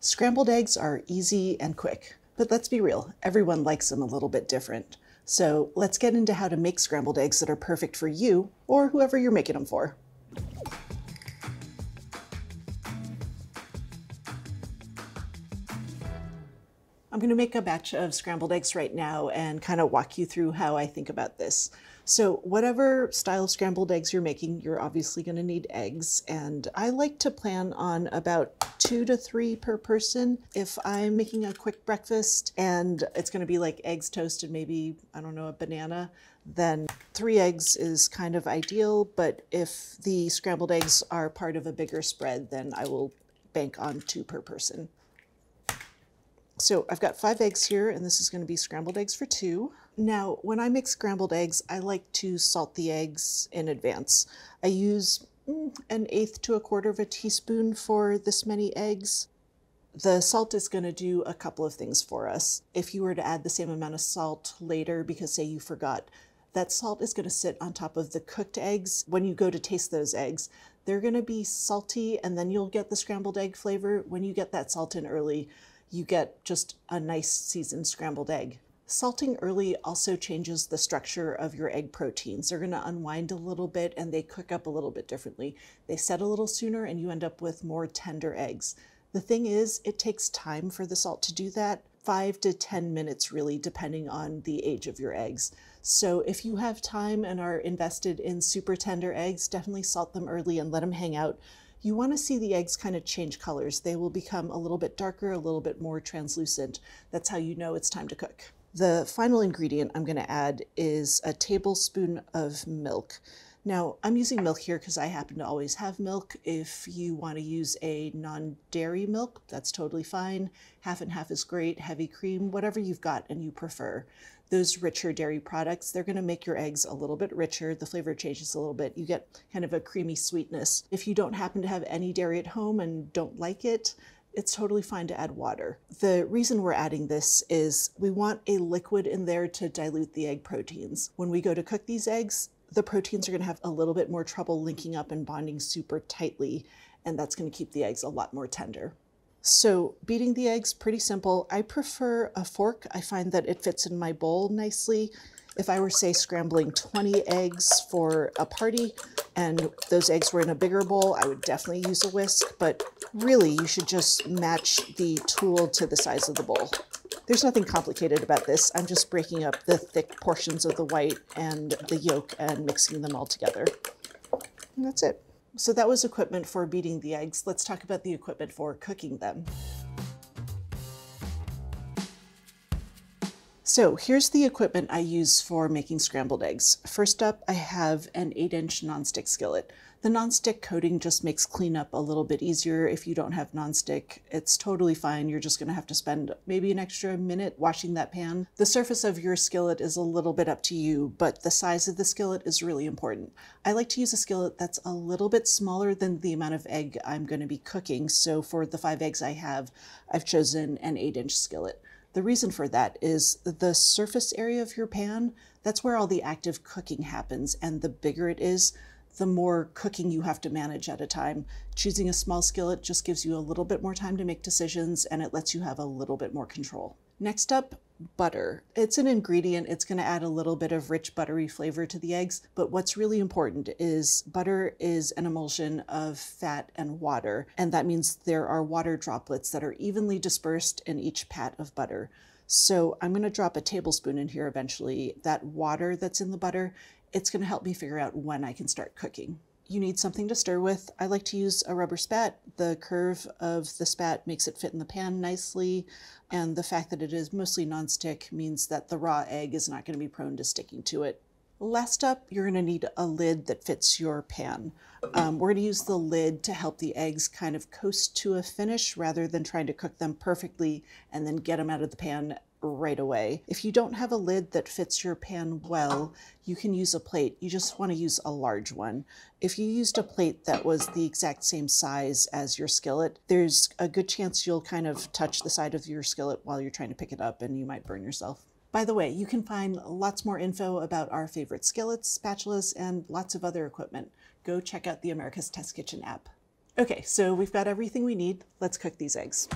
Scrambled eggs are easy and quick, but let's be real, everyone likes them a little bit different. So let's get into how to make scrambled eggs that are perfect for you or whoever you're making them for. I'm going to make a batch of scrambled eggs right now and kind of walk you through how I think about this. So whatever style of scrambled eggs you're making, you're obviously going to need eggs. And I like to plan on about 2 to 3 per person. If I'm making a quick breakfast and it's going to be like eggs toasted, maybe, I don't know, a banana, then 3 eggs is kind of ideal. But if the scrambled eggs are part of a bigger spread, then I will bank on 2 per person. So I've got 5 eggs here, and this is going to be scrambled eggs for 2. Now, when I make scrambled eggs, I like to salt the eggs in advance. I use 1/8 to 1/4 of a teaspoon for this many eggs. The salt is going to do a couple of things for us. If you were to add the same amount of salt later, because say you forgot, that salt is going to sit on top of the cooked eggs. When you go to taste those eggs, they're going to be salty, and then you'll get the scrambled egg flavor. When you get that salt in early, you get just a nice seasoned scrambled egg. Salting early also changes the structure of your egg proteins. They're going to unwind a little bit and they cook up a little bit differently. They set a little sooner and you end up with more tender eggs. The thing is, it takes time for the salt to do that, 5 to 10 minutes really, depending on the age of your eggs. So if you have time and are invested in super tender eggs, definitely salt them early and let them hang out. You want to see the eggs kind of change colors. They will become a little bit darker, a little bit more translucent. That's how you know it's time to cook. The final ingredient I'm going to add is a tablespoon of milk. Now, I'm using milk here because I happen to always have milk. If you want to use a non-dairy milk, that's totally fine. Half and half is great, heavy cream, whatever you've got and you prefer. Those richer dairy products, they're going to make your eggs a little bit richer. The flavor changes a little bit. You get kind of a creamy sweetness. If you don't happen to have any dairy at home and don't like it, it's totally fine to add water. The reason we're adding this is we want a liquid in there to dilute the egg proteins. When we go to cook these eggs, the proteins are going to have a little bit more trouble linking up and bonding super tightly, and that's going to keep the eggs a lot more tender. So beating the eggs, pretty simple. I prefer a fork. I find that it fits in my bowl nicely. If I were, say, scrambling 20 eggs for a party and those eggs were in a bigger bowl, I would definitely use a whisk, but really you should just match the tool to the size of the bowl. There's nothing complicated about this. I'm just breaking up the thick portions of the white and the yolk and mixing them all together. And that's it. So that was equipment for beating the eggs. Let's talk about the equipment for cooking them. So here's the equipment I use for making scrambled eggs. First up, I have an 8-inch nonstick skillet. The nonstick coating just makes cleanup a little bit easier. If you don't have nonstick, it's totally fine. You're just gonna have to spend maybe an extra minute washing that pan. The surface of your skillet is a little bit up to you, but the size of the skillet is really important. I like to use a skillet that's a little bit smaller than the amount of egg I'm gonna be cooking. So for the 5 eggs I have, I've chosen an 8-inch skillet. The reason for that is the surface area of your pan, that's where all the active cooking happens, and the bigger it is, the more cooking you have to manage at a time. Choosing a small skillet just gives you a little bit more time to make decisions, and it lets you have a little bit more control. Next up, butter. It's an ingredient. It's going to add a little bit of rich buttery flavor to the eggs, but what's really important is butter is an emulsion of fat and water, and that means there are water droplets that are evenly dispersed in each pat of butter. So I'm going to drop a tablespoon in here eventually. That water that's in the butter, it's going to help me figure out when I can start cooking. You need something to stir with. I like to use a rubber spat. The curve of the spat makes it fit in the pan nicely, and the fact that it is mostly nonstick means that the raw egg is not going to be prone to sticking to it. Last up, you're going to need a lid that fits your pan. We're going to use the lid to help the eggs kind of coast to a finish rather than trying to cook them perfectly and then get them out of the pan right away. If you don't have a lid that fits your pan well, you can use a plate. You just want to use a large one. If you used a plate that was the exact same size as your skillet, there's a good chance you'll kind of touch the side of your skillet while you're trying to pick it up and you might burn yourself. By the way, you can find lots more info about our favorite skillets, spatulas, and lots of other equipment. Go check out the America's Test Kitchen app. Okay, so we've got everything we need. Let's cook these eggs.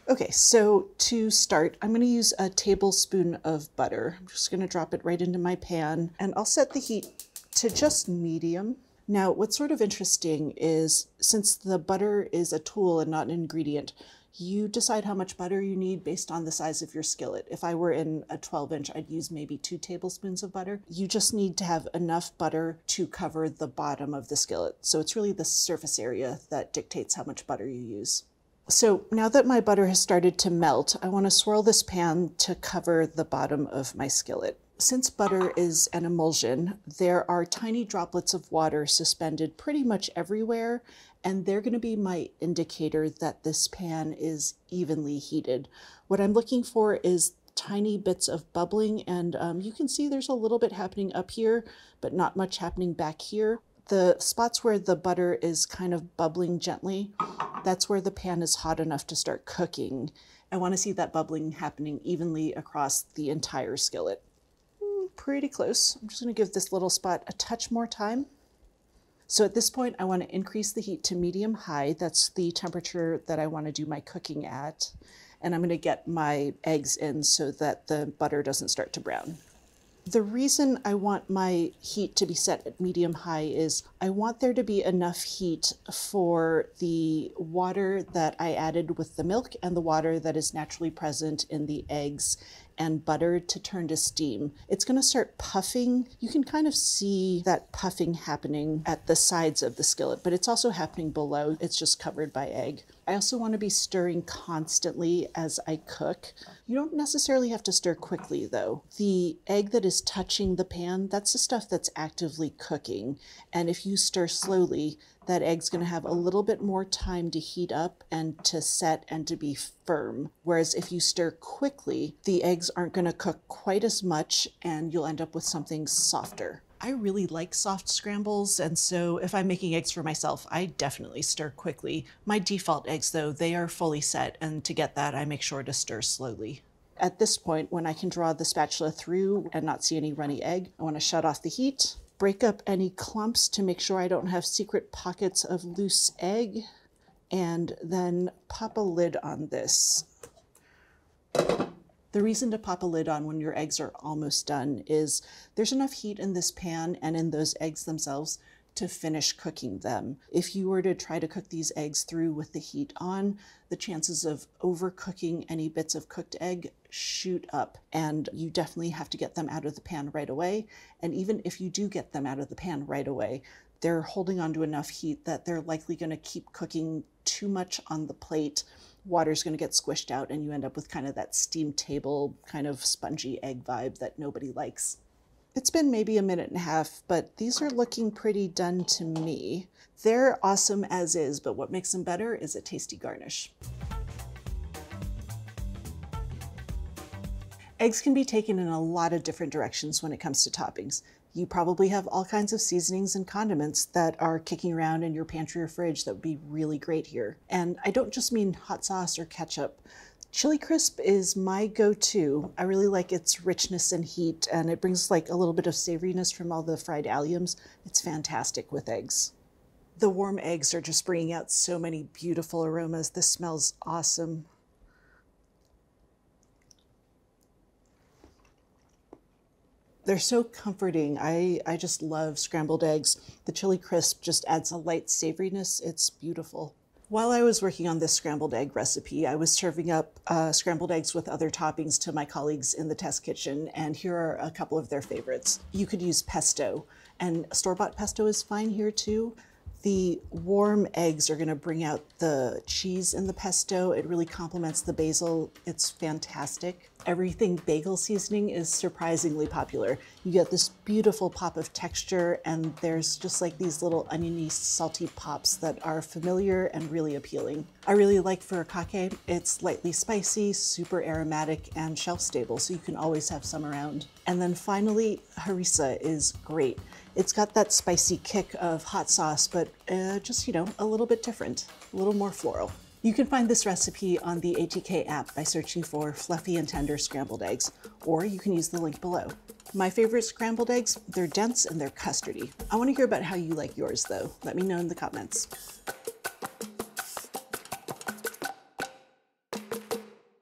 Okay, so to start, I'm going to use a tablespoon of butter. I'm just going to drop it right into my pan, and I'll set the heat to just medium. Now, what's sort of interesting is, since the butter is a tool and not an ingredient, you decide how much butter you need based on the size of your skillet. If I were in a 12-inch, I'd use maybe 2 tablespoons of butter. You just need to have enough butter to cover the bottom of the skillet. So it's really the surface area that dictates how much butter you use. So now that my butter has started to melt, I want to swirl this pan to cover the bottom of my skillet. Since butter is an emulsion, there are tiny droplets of water suspended pretty much everywhere, and they're going to be my indicator that this pan is evenly heated. What I'm looking for is tiny bits of bubbling, and you can see there's a little bit happening up here, but not much happening back here. The spots where the butter is kind of bubbling gently, that's where the pan is hot enough to start cooking. I want to see that bubbling happening evenly across the entire skillet. Pretty close. I'm just going to give this little spot a touch more time. So at this point, I want to increase the heat to medium-high. That's the temperature that I want to do my cooking at. And I'm going to get my eggs in so that the butter doesn't start to brown. The reason I want my heat to be set at medium-high is I want there to be enough heat for the water that I added with the milk and the water that is naturally present in the eggs and butter to turn to steam. It's going to start puffing. You can kind of see that puffing happening at the sides of the skillet, but it's also happening below. It's just covered by egg. I also want to be stirring constantly as I cook. You don't necessarily have to stir quickly though. The egg that is touching the pan, that's the stuff that's actively cooking. And if you stir slowly, that egg's going to have a little bit more time to heat up and to set and to be firm. Whereas if you stir quickly, the eggs aren't going to cook quite as much and you'll end up with something softer. I really like soft scrambles, and so if I'm making eggs for myself, I definitely stir quickly. My default eggs, though, they are fully set, and to get that, I make sure to stir slowly. At this point, when I can draw the spatula through and not see any runny egg, I want to shut off the heat, break up any clumps to make sure I don't have secret pockets of loose egg, and then pop a lid on this. The reason to pop a lid on when your eggs are almost done is there's enough heat in this pan and in those eggs themselves to finish cooking them. If you were to try to cook these eggs through with the heat on, the chances of overcooking any bits of cooked egg shoot up, and you definitely have to get them out of the pan right away. And even if you do get them out of the pan right away, they're holding on to enough heat that they're likely going to keep cooking too much on the plate. Water's going to get squished out and you end up with kind of that steam table kind of spongy egg vibe that nobody likes. It's been maybe a minute and a half, but these are looking pretty done to me. They're awesome as is, but what makes them better is a tasty garnish. Eggs can be taken in a lot of different directions when it comes to toppings. You probably have all kinds of seasonings and condiments that are kicking around in your pantry or fridge that would be really great here. And I don't just mean hot sauce or ketchup. Chili crisp is my go-to. I really like its richness and heat, and it brings like a little bit of savoriness from all the fried alliums. It's fantastic with eggs. The warm eggs are just bringing out so many beautiful aromas. This smells awesome. They're so comforting. I just love scrambled eggs. The chili crisp just adds a light savoriness. It's beautiful. While I was working on this scrambled egg recipe, I was serving up scrambled eggs with other toppings to my colleagues in the test kitchen, and here are a couple of their favorites. You could use pesto, and store-bought pesto is fine here too. The warm eggs are going to bring out the cheese in the pesto. It really complements the basil. It's fantastic. Everything bagel seasoning is surprisingly popular. You get this beautiful pop of texture, and there's just like these little oniony, salty pops that are familiar and really appealing. I really like furikake. It's lightly spicy, super aromatic, and shelf-stable, so you can always have some around. And then finally, harissa is great. It's got that spicy kick of hot sauce, but just, a little bit different, a little more floral. You can find this recipe on the ATK app by searching for fluffy and tender scrambled eggs, or you can use the link below. My favorite scrambled eggs, they're dense and they're custardy. I want to hear about how you like yours though. Let me know in the comments.